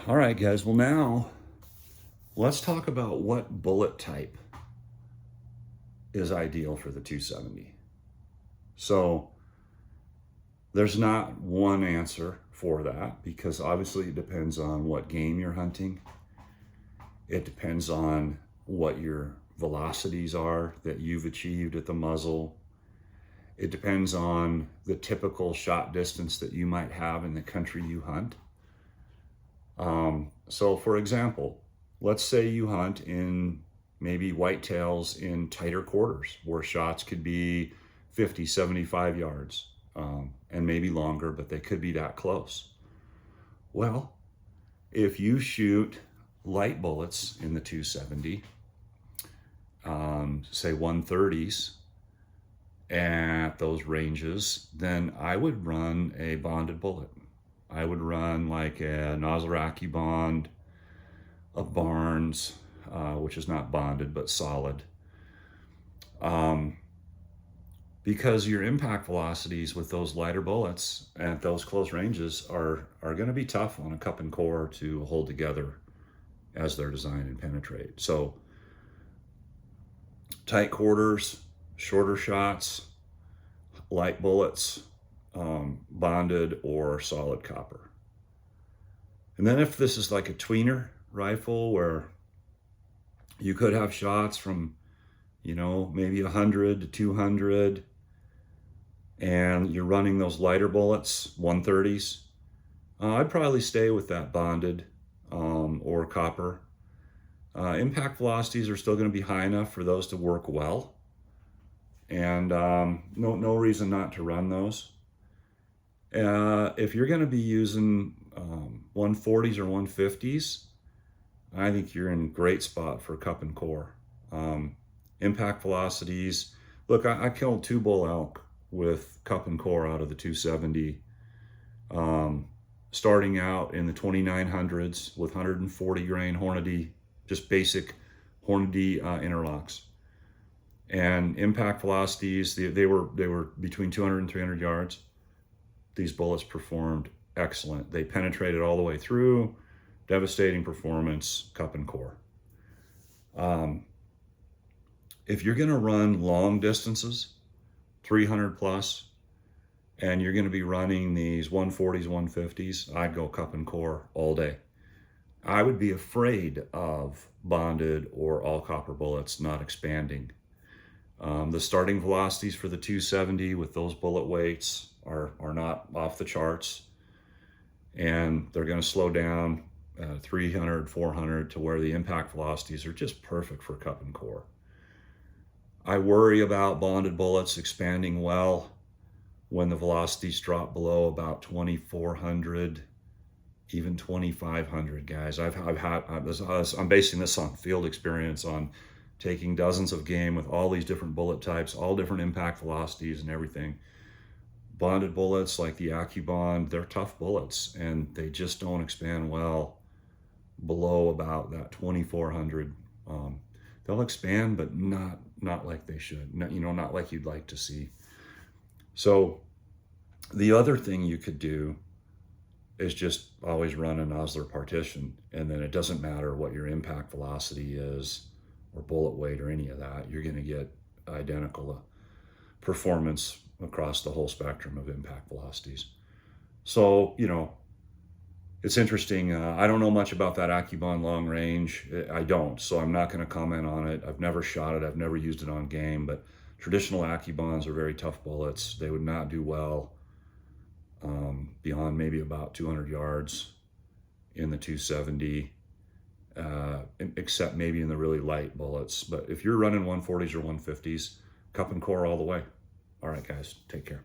All right, guys. Well, now let's talk about what bullet type is ideal for the 270. So there's not one answer for that because obviously it depends on what game you're hunting. It depends on what your velocities are that you've achieved at the muzzle. It depends on the typical shot distance that you might have in the country you hunt. So for example, let's say you hunt in maybe whitetails in tighter quarters where shots could be 50, 75 yards, and maybe longer, but they could be that close. Well, if you shoot light bullets in the 270, say 130s at those ranges, then I would run a bonded bullet. I would run like a Nosler AccuBond of Barnes, which is not bonded but solid, because your impact velocities with those lighter bullets at those close ranges are going to be tough on a cup and core to hold together as they're designed and penetrate. So tight quarters, shorter shots, light bullets, bonded or solid copper. And then if this is like a tweener rifle where you could have shots from, maybe 100 to 200, and you're running those lighter bullets, 130s, I'd probably stay with that bonded or copper. Impact velocities are still going to be high enough for those to work well, and no reason not to run those. If you're going to be using 140s or 150s, I think you're in a great spot for cup and core. Impact velocities. Look, I killed 2 bull elk with cup and core out of the 270, starting out in the 2900s with 140 grain Hornady, just basic Hornady interlocks. And impact velocities, they were between 200 and 300 yards. These bullets performed excellent. They penetrated all the way through. Devastating performance, cup and core. If you're going to run long distances, 300 plus, and you're going to be running these 140s, 150s, I'd go cup and core all day. I would be afraid of bonded or all copper bullets not expanding. The starting velocities for the 270 with those bullet weights are not off the charts, and they're going to slow down 300, 400 to where the impact velocities are just perfect for cup and core. I worry about bonded bullets expanding well when the velocities drop below about 2,400, even 2,500, guys. I'm basing this on field experience, on taking dozens of game with all these different bullet types, all different impact velocities and everything. Bonded bullets like the AccuBond, they're tough bullets, and they just don't expand well below about that 2,400. They'll expand, but not like they should. Not like you'd like to see. So the other thing you could do is just always run a Nosler partition, and then it doesn't matter what your impact velocity is or bullet weight or any of that. You're going to get identical performance across the whole spectrum of impact velocities. So, it's interesting. I don't know much about that AccuBond long range. I don't, so I'm not going to comment on it. I've never shot it. I've never used it on game, but traditional AccuBonds are very tough bullets. They would not do well beyond maybe about 200 yards in the 270, except maybe in the really light bullets. But if you're running 140s or 150s, cup and core all the way. All right, guys, take care.